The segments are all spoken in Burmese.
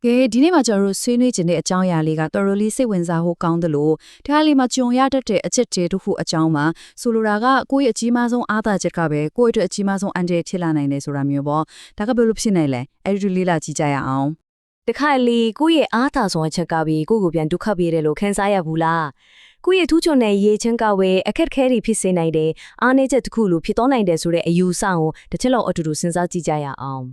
ကဲဒီနေ့မှာကျွန်တော်တို့ဆွေးနွေးခြင်းတဲ့အကြောင်းအရာလေးကတော်တော်လေးစိတ်ဝင်စားဖို့ကောင်းတယ်လို့ဒါလေးမှာကြုံရတတ်တဲ့အချက်တွေတစ်ခုအကြောင်းမှာဆိုလိုတာကကိုယ့်ရဲ့အကြီးမားဆုံးအားသာချက်ကပဲကိုယ့်အတွက်အကြီးမားဆုံးအန်တီဖြစ်လာနိုင်တယ်ဆိုတာမျိုးပေါ့ဒါကဘယ်လိုဖြစ်နိုင်လဲအဲ့ဒီလေးလာကြည့်ကြရအောင်တခါလေကိုယ့်ရဲ့အားသာဆုံးအချက်ကပဲကိုယ့်ကိုပြန်ဒုက္ခပေးတယ်လို့ခန်းစားရဘူးလားကိုယ့်ရဲ့ထူးချွန်တဲ့ရေးချင်းကပဲအခက်ခဲတွေဖြစ်စေနိုင်တယ်အားနည်းချက်တစ်ခုလိုဖြစ်သွားနိုင်တယ်ဆိုတဲ့အယူဆကိုတစ်ချက်လောက်အတူတူစဉ်းစားကြည့်ကြရအောင်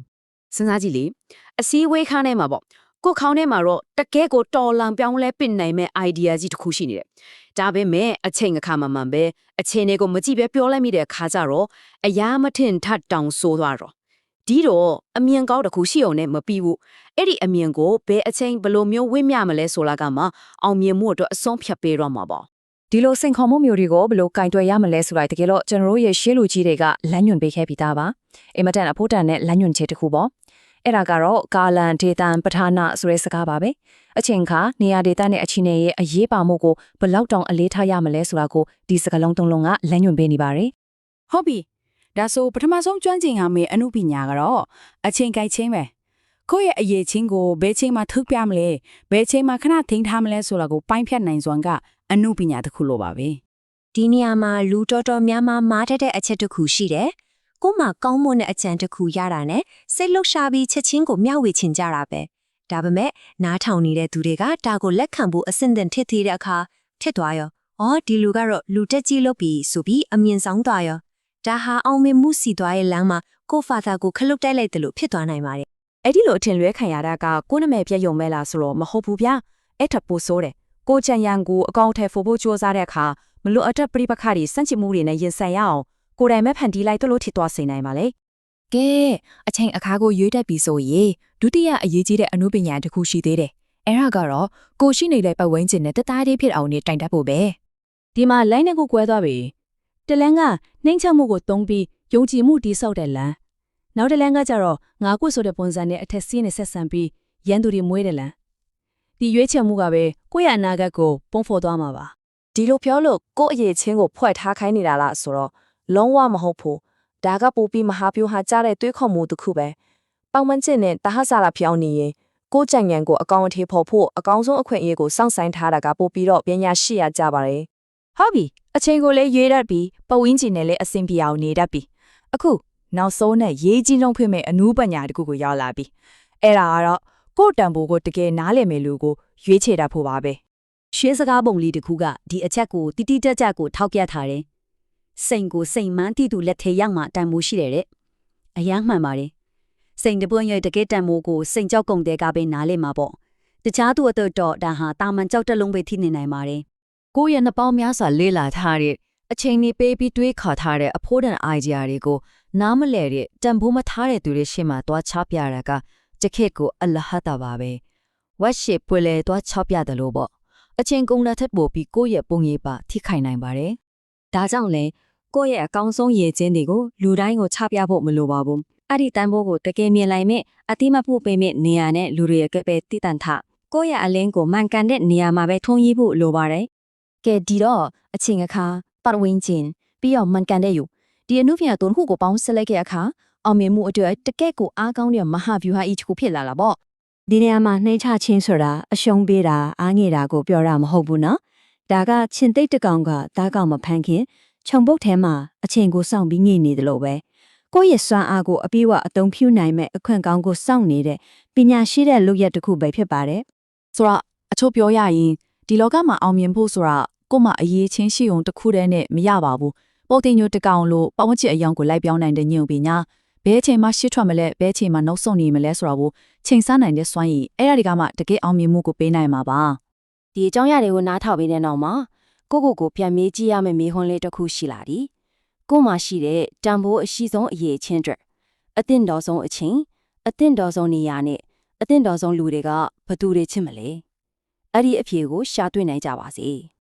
စဉ်းစားကြည့်လေအစည်းအဝေးခန်းထဲမှာပေါ့ကိုခေါင်းထဲမှာတော့တကယ်ကိုတော်လံပြောင်းလဲပင့်နိုင်မဲ့ idea ကြီးတစ်ခုရှိနေတယ်ဒါပေမဲ့အချိန်အခါမှမှန်ပဲအချိန်တွေကိုမကြည့်ပဲပြောလိုက်မိတဲ့အခါကျတော့အရာမထင်ထပ်တောင်ဆိုးသွားတော့ဒီတော့အမြင်ကောင်းတစ်ခုရှိအောင်နဲ့မပြီးဘူးအဲ့ဒီအမြင်ကိုဘယ်အချိန်ဘယ်လိုမျိုးဝင့်မြမလဲဆိုလာကမှအောင်မြင်မှုအတွက်အဆုံးဖြတ်ပေးတော့မှာပေါ့ဒီလိုစိန်ခေါ်မှုမျိုးတွေကိုဘယ်လိုကင်တွယ်ရမလဲဆိုတာတကယ်တော့ကျွန်တော်တို့ရဲ့ရှေ့လူကြီးတွေကလမ်းညွှန်ပေးခဲ့ပြီးသားပါအင်မတန်အဖို့တန်တဲ့လမ်းညွှန်ချက်တစ်ခုပေါ့အဲ့ဒါကတော့ကာလန်ဒေတန်ပဌာနာဆိုတဲ့စကားပါပဲအချိန်ခါနေရာဒေသနဲ့အချင်းရဲ့အရေးပါမှုကိုဘယ်လောက်တောင်အလေးထားရမလဲဆိုတာကိုဒီစကားလုံးသုံးလုံးကလမ်းညွှန်ပေးနေပါတယ်ဟုတ်ပြီဒါဆိုပထမဆုံးကျွမ်းကျင်ရမယ့်အမှုပညာကတော့အချိန်ကိုက်ချင်းပဲကိုယ့်ရဲ့အရေးချင်းကိုဘယ်ချိန်မှထုတ်ပြမလဲဘယ်ချိန်မှခဏထိန်းထားမလဲဆိုတာကိုပိုင်းဖြတ်နိုင်စွမ်းကအမှုပညာတစ်ခုလိုပါပဲဒီနေရာမှာလူတော်တော်များများမားတတ်တဲ့အချက်တစ်ခုရှိတယ်ကို့မှာကောင်းမွန်တဲ့အကြံတစ်ခုရတာနဲ့စိတ်လှုပ်ရှားပြီးချက်ချင်းကိုမျှဝေချင်ကြတာပဲဒါပေမဲ့နားထောင်နေတဲ့သူတွေကဒါကိုလက်ခံဖို့အဆင့်သင့်ထစ်သေးတဲ့အခါထစ်သွားရောဒီလူကတော့လူတက်ကြီးလုပ်ပြီးဆိုပြီးအမြင်ဆောင်သွားရောဒါဟာအောင်မြင်မှုစီသွားရဲ့လမ်းမှာကို့ဖာသာကိုခလုတ်တိုက်လိုက်တယ်လို့ဖြစ်သွားနိုင်ပါတယ်အဲ့ဒီလိုအထင်လွဲခံရတာကကိုယ့်နာမည်ပြည့်ယုံမဲ့လားဆိုတော့မဟုတ်ဘူးဗျအဲ့ထပ်ပိုဆိုးတယ်ကိုချန်ရန်ကိုအကောင့်ထဲဖို့ဖို့ကြိုးစားတဲ့အခါမလို့အတက်ပြိပခါတွေစန့်ချင်မှုတွေနဲ့ရင်ဆိုင်ရအောင်ကိုယ်တိုင်မဲ့ဖန်တီးလိုက်လို့ထစ်သွားစေနိုင်ပါလေကဲအချိန်အခါကိုရွေးတတ်ပြီဆိုရင်ဒုတိယအရေးကြီးတဲ့အမှုပညာတစ်ခုရှိသေးတယ်အဲ့ဒါကတော့ကိုရှိနေတဲ့ပတ်ဝန်းကျင်နဲ့တသားတည်းဖြစ်အောင်နေတိုင်တတ်ဖို့ပဲဒီမှာ line နဲ့ကိုကွဲသွားပြီတလန်းကနှိမ့်ချမှုကိုသုံးပြီးယုံကြည်မှုတိဆောက်တဲ့လမ်းနောက်တလန်းကကျတော့ငါကိုဆိုတဲ့ပုံစံနဲ့အထက်စီးနဲ့ဆက်ဆံပြီးရန်သူတွေမွေးတယ်လမ်းဒီရွေးချယ်မှုကပဲကိုယ့်ရဲ့အနာဂတ်ကိုပုံဖော်သွားမှာပါဒီလိုပြောလို့ကိုယ့်အရေးချင်းကိုဖွဲ့ထားခိုင်းနေတာလားဆိုတော့လုံးဝမဟုတ်ဘူးဒါကပိုပြီးမဟာပြိုဟာကြားတဲ့တွေးခေါ်မှုတစ်ခုပဲပေါင်မကျင့်နဲ့တဟဆလာပြောင်းနေရင်ကိုကြံဉဏ်ကိုအကောင်အထည်ဖော်ဖို့အကောင်းဆုံးအခွင့်အရေးကိုစောင့်ဆိုင်ထားတာကပိုပြီးတော့ပညာရှိရကြပါတယ်ဟုတ်ပြီအချိန်ကိုလည်းရွေးတတ်ပြီးပတ်ဝန်းကျင်နဲ့လည်းအဆင်ပြေအောင်နေတတ်ပြီအခုနောက်ဆုံးနဲ့ရေးကြီးဆုံးဖြစ်မဲ့အနုပညာတစ်ခုကိုရောက်လာပြီအဲ့ဒါကတော့ကိုယ့်တန်ဖိုးကိုတကယ်နားလည်မယ်လို့ကိုရွေးချယ်တတ်ဖို့ပါပဲရှင်းစကားပုံလေးတစ်ခုကဒီအချက်ကိုတိတိကျကျကိုထောက်ပြထားတယ်စိန်ကိုစိန်မှန်းတိတူလက်ထဲရောက်မှတန်မိုးရှိတယ်တဲ့အယမ်းမှန်ပါတယ်စိန်တပွင့်ရဲ့တကယ်တန်မိုးကိုစိန်ကြောက်ကုန်တဲ့ကပဲနားလဲမှာပေါ့တခြားသူအတွက်တော့ဒါဟာတာမန်ကြောက်တက်လုံးပဲထိနေနိုင်ပါတယ်ကိုယ့်ရဲ့နှစ်ပေါင်းများစွာလေ့လာထားတဲ့အချိန်တွေပေးပြီးတွေးခါထားတဲ့အဖို့တန် idea တွေကိုနားမလဲတဲ့တန်ဖိုးမထားတဲ့သူတွေရှေ့မှာသွားချပြတာကတခက်ကိုအလဟတာပါပဲဝတ်ရှိပွေလဲသွားချပြတယ်လို့ပေါ့အချိန်ကုန်တာထက်ပိုပြီးကိုယ့်ရဲ့ပုံရိပ်ပါထိခိုက်နိုင်ပါတယ်ဒါကြောင့်လဲကိုယ့်ရဲ့အကောင်းဆုံးရည်ချင်းတွေကိုလူတိုင်းကိုချပြဖို့မလိုပါဘူးအဲ့ဒီတန်ဖိုးကိုတကယ်မြင်လိုက်မဲ့အတိမဖို့ပေးမဲ့နေရာနဲ့လူတွေရဲ့ကပဲတည်တံ့ထကိုယ့်ရဲ့အလင်းကိုမှန်ကန်တဲ့နေရာမှာပဲထုံးရည်ဖို့လိုပါတယ်ကဲဒီတော့အချိန်အခါပတ်ဝန်းကျင်ပြီးတော့မှန်ကန်တဲ့ယူဒီအနုပညာတုံးခုကိုပေါင်းဆက်လိုက်တဲ့အခါအောင်မြင်မှုအတွက်တကယ့်ကိုအားကောင်းတဲ့မဟာဗျူဟာတစ်ခုဖြစ်လာတာပေါ့ဒီနေရာမှာနှိမ့်ချခြင်းဆိုတာအရှုံးပေးတာအားငယ်တာကိုပြောတာမဟုတ်ဘူးနော်ဒါကချင်းသိတ်တကောင်ကသားကောင်မဖန်ခင်ခြုံပုတ်ထဲမှာအချိန်ကိုစောင့်ပြီးငြိနေတယ်လို့ပဲကိုယ့်ရဲ့စွမ်းအားကိုအပြည့်အဝအသုံးပြုနိုင်မဲ့အခွင့်ကောင်းကိုစောင့်နေတဲ့ပညာရှိတဲ့လူရက်တစ်ခုပဲဖြစ်ပါတယ်ဆိုတော့အချို့ပြောရရင်ဒီလောကမှာအောင်မြင်ဖို့ဆိုတာကို့မှာအရေးချင်းရှိုံတစ်ခုတည်းနဲ့မရပါဘူးပုတ်တင်ညိုတကောင်လို့ပတ်ဝန်းကျင်အယောင်ကိုလိုက်ပြောင်းနိုင်တဲ့ညုံပညာဘဲချိန်မှရှစ်ထွက်မလဲဘဲချိန်မှနောက်ဆုံးနေမလဲဆိုတာကိုချိန်ဆနိုင်တဲ့စွမ်းရည်အဲ့ဒါတွေကမှတကယ်အောင်မြင်မှုကိုပေးနိုင်မှာပါဒီအကြောင်းအရာတွေကိုနားထောင်ပြီးတဲ့နောက်မှာကိုပြန်မေးကြည့်ရမယ့်မေးခွန်းလေးတစ်ခုရှိလာသည်ကိုမှရှိတဲ့တန်ဖိုးအရှိဆုံးအရေးချင်းအတွက်အသင့်တော်ဆုံးအချိန်အသင့်တော်ဆုံးနေရာနဲ့အသင့်တော်ဆုံးလူတွေကဘသူတွေချစ်မလဲအဲ့ဒီအဖြေကိုရှာတွေ့နိုင်ကြပါစေ